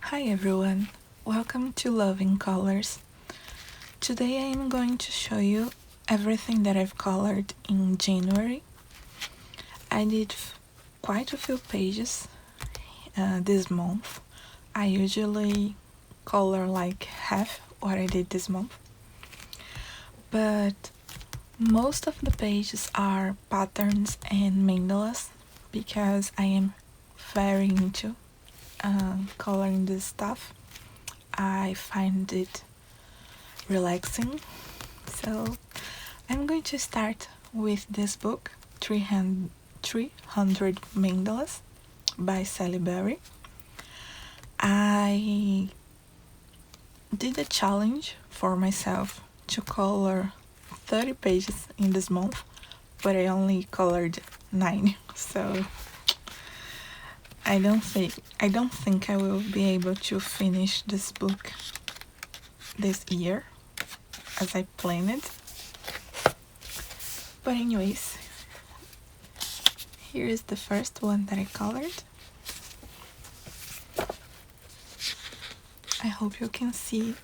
Hi everyone, welcome to Loving Colors. Today I am going to show you everything that I've colored in January. I did quite a few pages this month. I usually color like half what I did this month, but most of the pages are patterns and mandalas because I am very into coloring this stuff. I find it relaxing. So I'm going to start with this book, 300 Mandalas by Sally Berry. I did a challenge for myself to color 30 pages in this month, but I only colored 9, so I don't think I will be able to finish this book this year as I planned it. But anyways, here is the first one that I colored. I hope you can see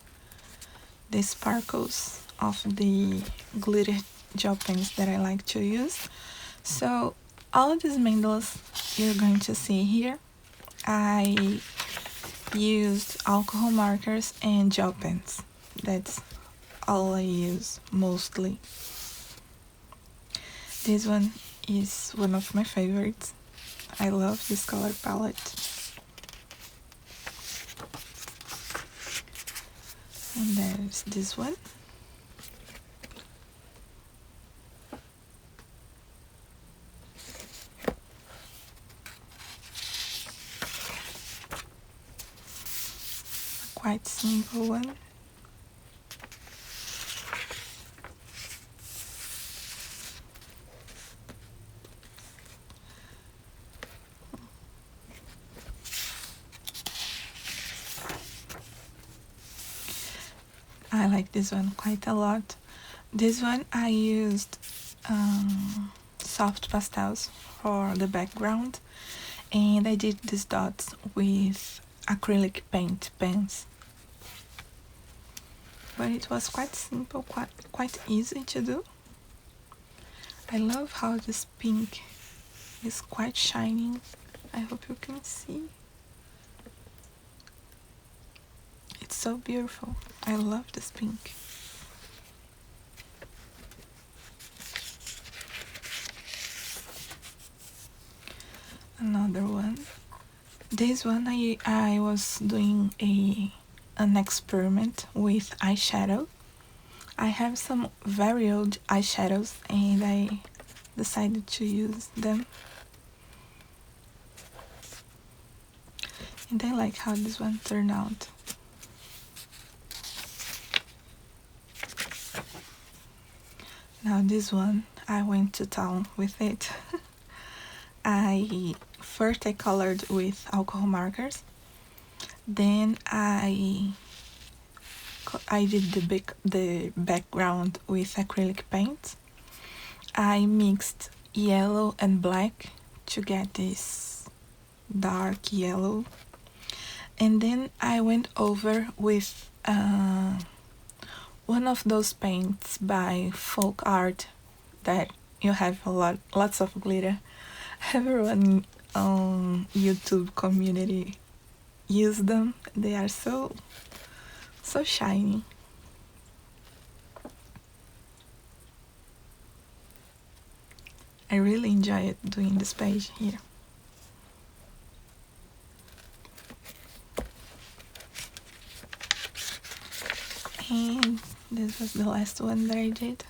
the sparkles of the glitter gel pens that I like to use. So all of these mandalas you're going to see here, I used alcohol markers and gel pens. That's all I use mostly. This one is one of my favorites. I love this color palette. And there's this one. A quite simple one. I like this one quite a lot. This one I used soft pastels for the background, and I did these dots with acrylic paint pens. But it was quite simple, quite easy to do. I love how this pink is quite shining. I hope you can see. It's so beautiful. I love this pink. Another one. This one I was doing an experiment with eyeshadow. I have some very old eyeshadows and I decided to use them. And I like how this one turned out. Now this one, I went to town with it. First I colored with alcohol markers, then I did the background with acrylic paint. I mixed yellow and black to get this dark yellow, and then I went over with one of those paints by Folk Art that you have lots of glitter. Everyone on YouTube community use them. They are so shiny. I really enjoy doing this page here. And this was the last one that I did.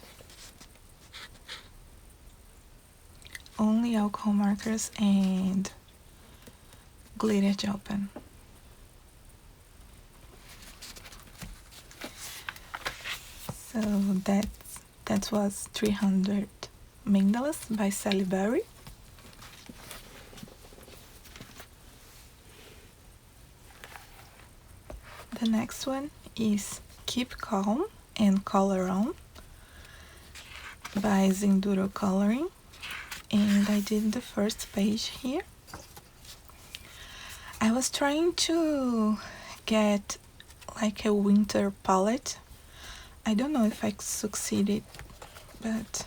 Only alcohol markers and glitter gel pen. So that was 300 Mandalas by Sally Berry. The next one is Keep Calm and Color On by Doodle Coloring, and I did the first page here. I was trying to get like a winter palette. I don't know if I succeeded, but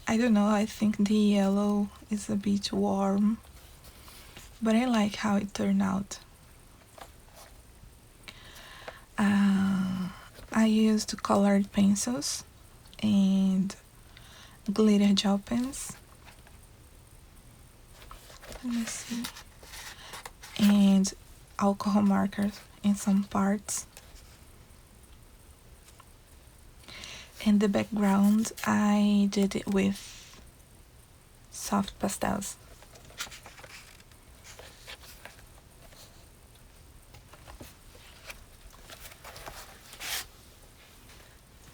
I don't know, I think the yellow is a bit warm, but I like how it turned out. I used colored pencils and glitter gel pens. Let me see. And alcohol markers in some parts. And the background, I did it with soft pastels.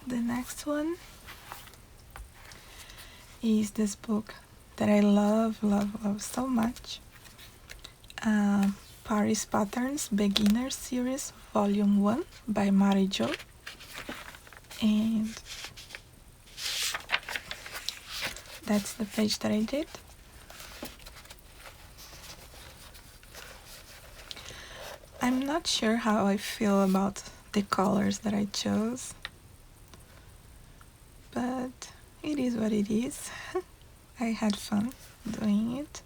The next one is this book that I love so much. Paris Patterns Beginner Series Volume 1 by Mary Jo. And that's the page that I did. I'm not sure how I feel about the colors that I chose, but it is what it is. I had fun doing it.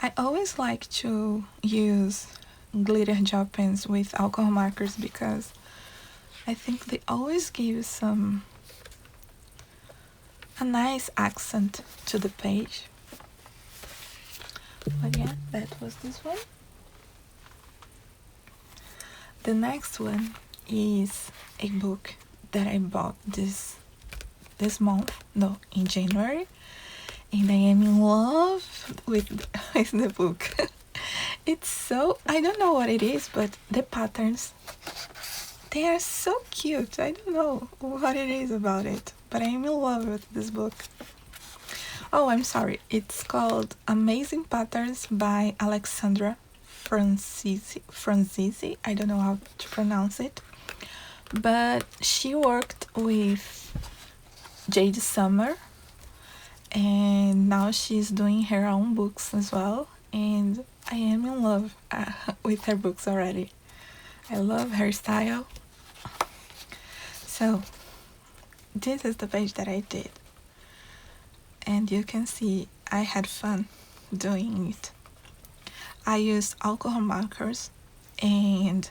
I always like to use glitter gel pens with alcohol markers because I think they always give a nice accent to the page. But yeah, that was this one. The next one is a book that I bought this month, no, in January, and I am in love with the book. It's so, I don't know what it is, but the patterns, they are so cute. I don't know what it is about it, but I am in love with this book. Oh, I'm sorry. It's called Amazing Patterns by Alexandra Franzisi. I don't know how to pronounce it. But she worked with Jade Summer, and now she's doing her own books as well. And I am in love with her books already. I love her style. So, this is the page that I did. And you can see I had fun doing it. I used alcohol markers and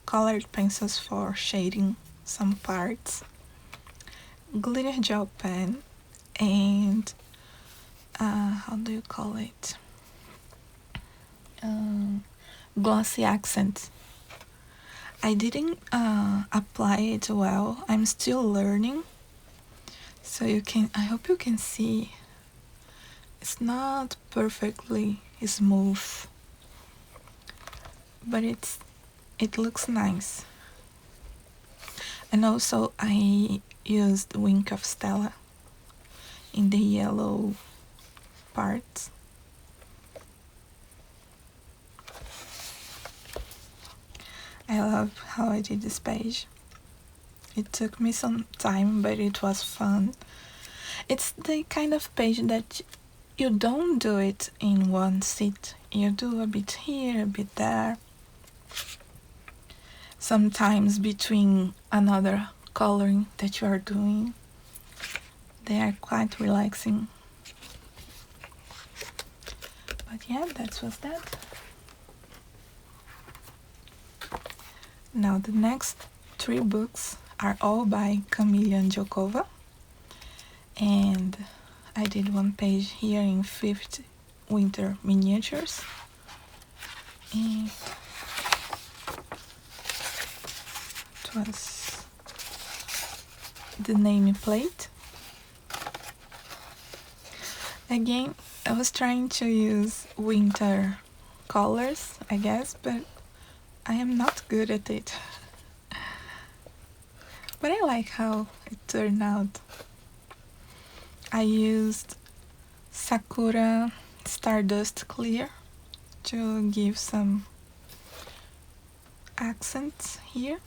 colored pencils for shading some parts, glitter gel pen, and how do you call it? Glossy accent. I didn't apply it well. I'm still learning. So I hope you can see. It's not perfectly smooth, but it looks nice. And also I used Wink of Stella in the yellow parts. I love how I did this page. It took me some time, but it was fun. It's the kind of page that you don't do it in one sit. You do a bit here, a bit there. Sometimes between another coloring that you are doing. They are quite relaxing. But yeah, that was that. Now the next 3 books are all by Camilla Jokova. And I did one page here in 50 winter miniatures. And it was the nameplate. Again, I was trying to use winter colors, I guess, but I am not good at it. But I like how it turned out. I used Sakura Stardust Clear to give some accents here.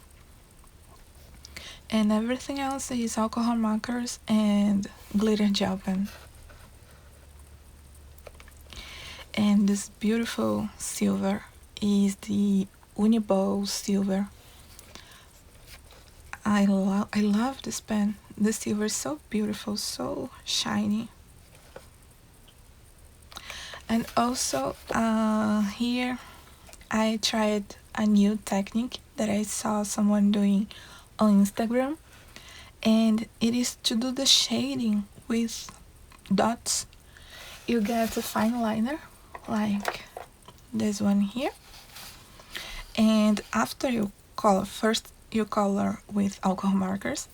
And everything else is alcohol markers and glitter gel pen. And this beautiful silver is the Uniball silver. I love this pen. The silver is so beautiful, so shiny. And also here I tried a new technique that I saw someone doing on Instagram, and it is to do the shading with dots. You get a fine liner like this one here, and after you color, first you color with alcohol markers,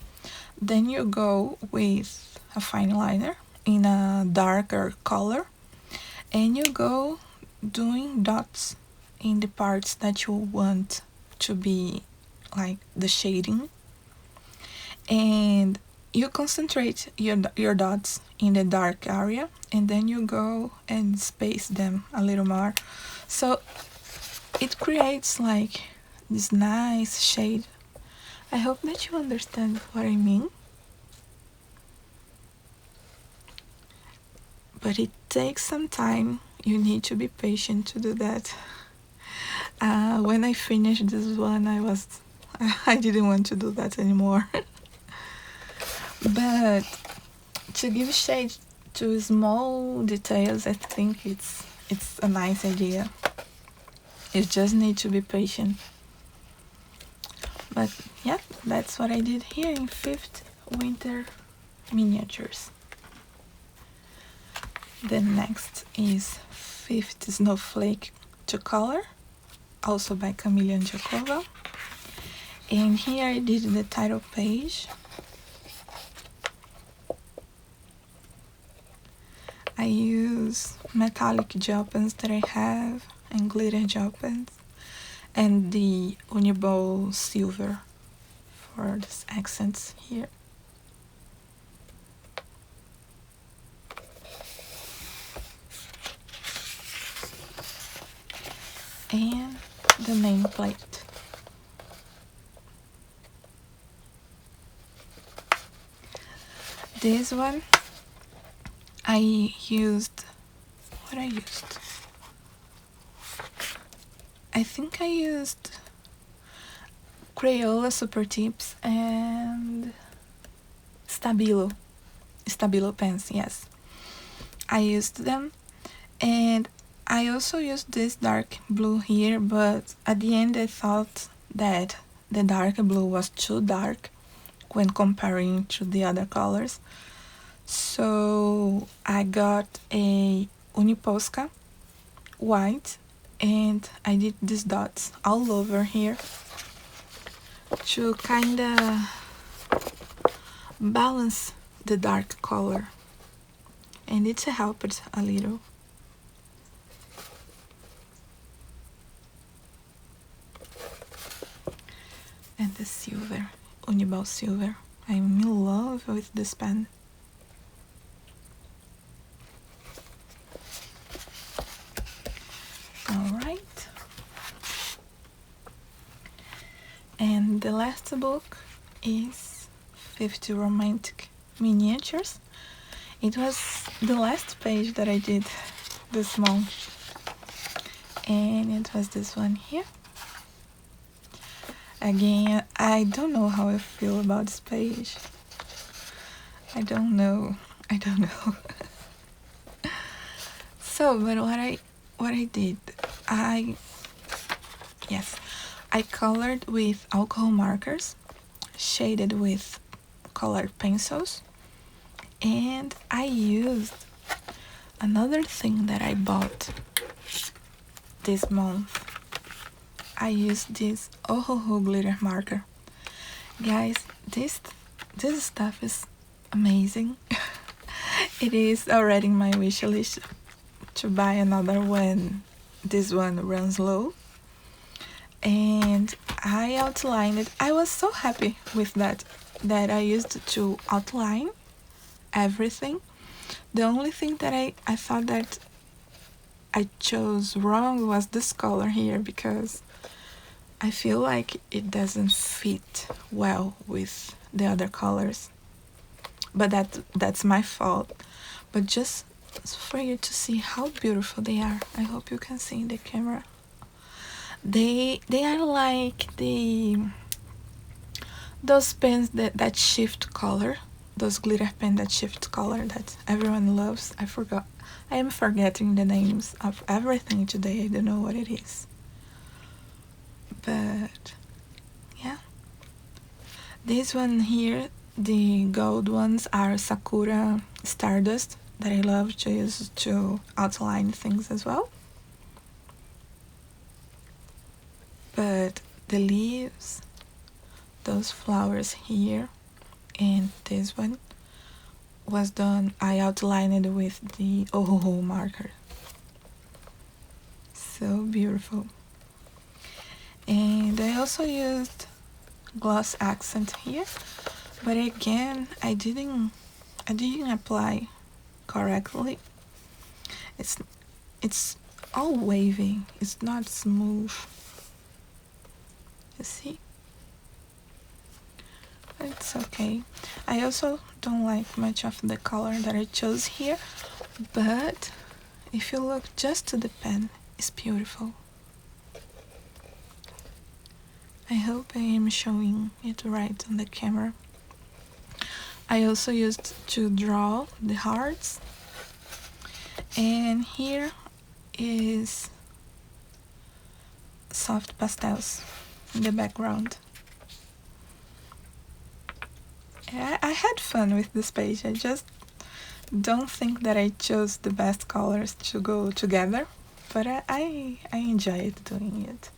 then you go with a fine liner in a darker color, and you go doing dots in the parts that you want to be like the shading, and you concentrate your dots in the dark area, and then you go and space them a little more, so it creates like this nice shade. I hope that you understand what I mean, but it takes some time. You need to be patient to do that. When I finished this one, I didn't want to do that anymore. But to give shade to small details, I think it's a nice idea. You just need to be patient. But yeah, that's what I did here in 5th winter miniatures. The next is 5th Snowflake to color, also by Camila Jakova. And here I did the title page. I use metallic gel pens that I have and glitter gel pens, and the Uniball silver for these accents here. And the nameplate. This one I used, I think I used Crayola Super Tips and Stabilo pens, yes. I used them, and I also used this dark blue here, but at the end I thought that the dark blue was too dark when comparing to the other colors. So I got a Uniposca white, and I did these dots all over here to kinda balance the dark color, and it helped a little. And the silver, Uniball silver. I'm in love with this pen. Alright. And the last book is 50 Romantic Miniatures. It was the last page that I did this month, and it was this one here. Again, I don't know how I feel about this page. I don't know. So, but what I did, I colored with alcohol markers, shaded with colored pencils, and I used another thing that I bought this month. I used this Ohoho glitter marker. Guys, this stuff is amazing. It is already in my wish list to buy another when this one runs low. And I outlined it. I was so happy with that I used to outline everything. The only thing that I thought that I chose wrong was this color here, because I feel like it doesn't fit well with the other colors. But that's my fault. But just for you to see how beautiful they are. I hope you can see in the camera. They are like those pens that shift color, those glitter pen that shift color that everyone loves. I am forgetting the names of everything today. I don't know what it is, but yeah, this one here, the gold ones, are Sakura Stardust that I love to use to outline things as well. But the leaves, those flowers here, and this one was done, I outlined it with the Ohoho marker. So beautiful. And I also used gloss accent here, but again I didn't apply correctly. It's all wavy, it's not smooth. You see? It's okay. I also don't like much of the color that I chose here, but if you look just to the pen, it's beautiful. I hope I am showing it right on the camera. I also used to draw the hearts, and here is soft pastels in the background. I had fun with this page. I just don't think that I chose the best colors to go together, but I enjoyed doing it.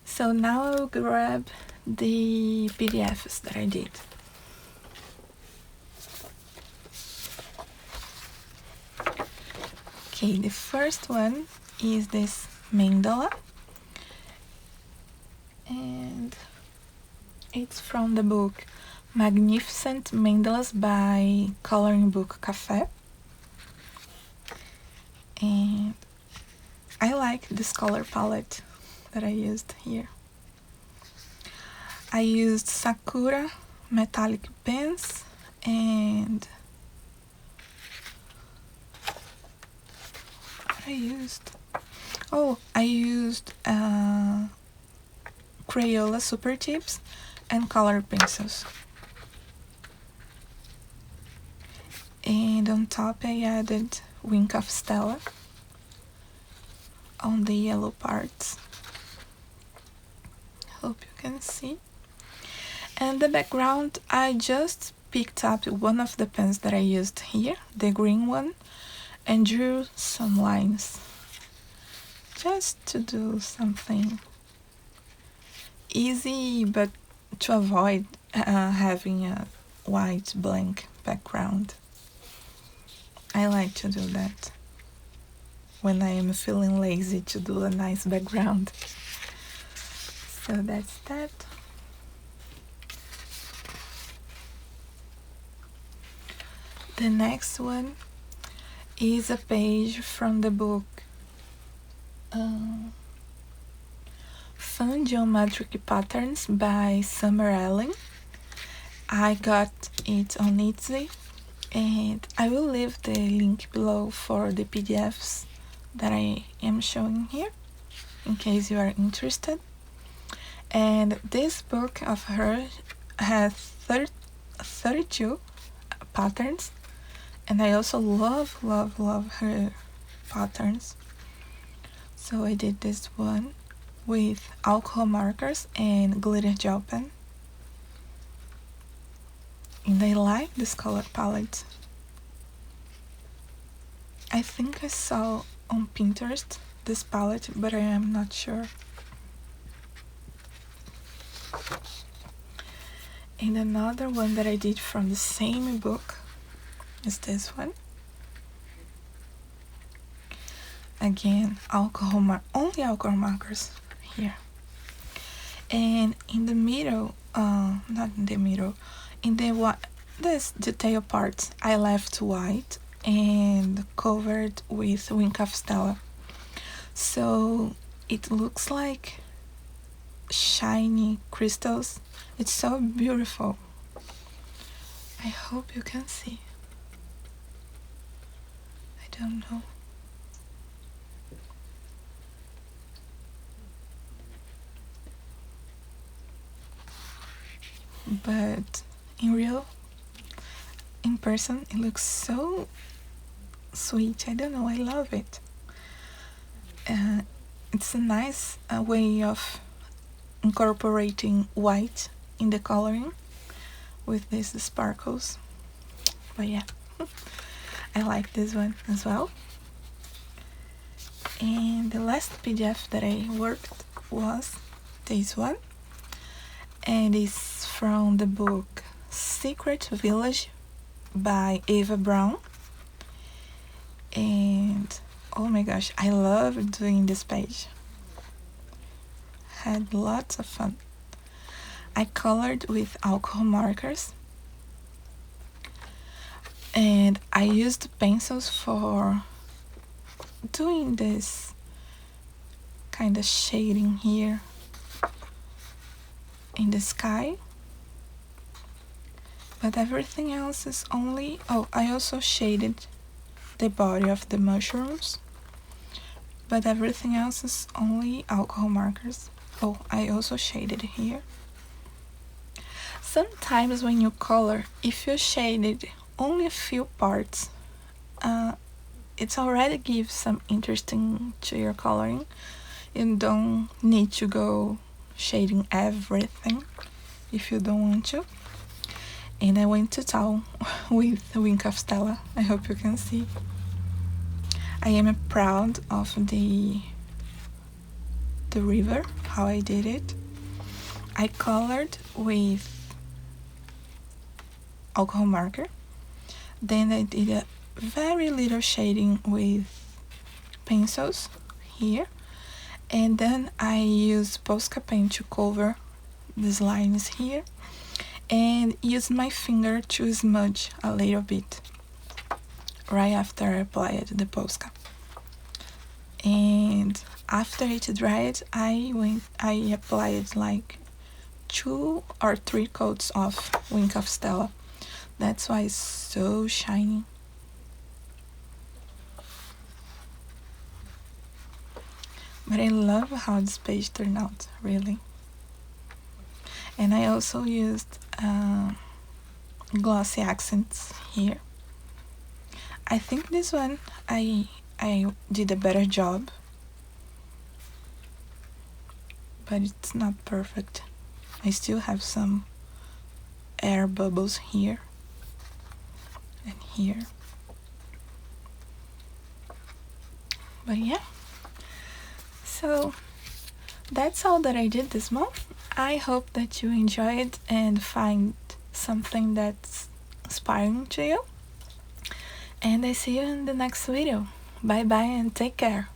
So now I'll grab the PDFs that I did. Okay, the first one is this mandala, and it's from the book Magnificent Mandalas by Coloring Book Cafe. And I like this color palette that I used here. I used Sakura metallic pens and I used Crayola Super Tips and color pencils. And on top I added Wink of Stella on the yellow parts. Hope you can see. And the background, I just picked up one of the pens that I used here, the green one, and drew some lines just to do something easy, but to avoid having a white blank background. I like to do that when I am feeling lazy to do a nice background. So that's that. The next one is a page from the book Fun Geometric Patterns by Summer Ellen. I got it on Etsy, and I will leave the link below for the PDFs that I am showing here in case you are interested. And this book of her has 32 patterns, and I also love her patterns. So I did this one with alcohol markers and glitter gel pen, and I like this color palette. I think I saw on Pinterest this palette, but I am not sure. And another one that I did from the same book is this one. Again, only alcohol markers here. And in the middle, not in the middle, in this detail part, I left white and covered with Wink of Stella. So it looks like shiny crystals. It's so beautiful. I hope you can see. I don't know. But in person, it looks so sweet. I don't know, I love it. It's a nice way of incorporating white in the coloring with these sparkles. But yeah, I like this one as well. And the last PDF that I worked was this one, and it's from the book Secret Village by Ava Brown. And oh my gosh, I love doing this page. Had lots of fun. I colored with alcohol markers, and I used pencils for doing this kind of shading here in the sky. But everything else is only... Oh, I also shaded the body of the mushrooms, but everything else is only alcohol markers. Oh, I also shaded here. Sometimes when you color, if you shaded only a few parts, it's already gives some interesting to your coloring. You don't need to go shading everything if you don't want to. And I went to town with the Wink of Stella. I hope you can see. I am proud of the river, how I did it. I colored with alcohol marker. Then I did a very little shading with pencils here. And then I used Posca pen to cover these lines here. And used my finger to smudge a little bit right after I applied the Posca. And after it dried, I applied like 2 or 3 coats of Wink of Stella. That's why it's so shiny. But I love how this page turned out, really. And I also used glossy accents here. I think this one I did a better job, but it's not perfect. I still have some air bubbles here and here. But yeah, so that's all that I did this month. I hope that you enjoyed and find something that's inspiring to you. And I see you in the next video. Bye bye and take care.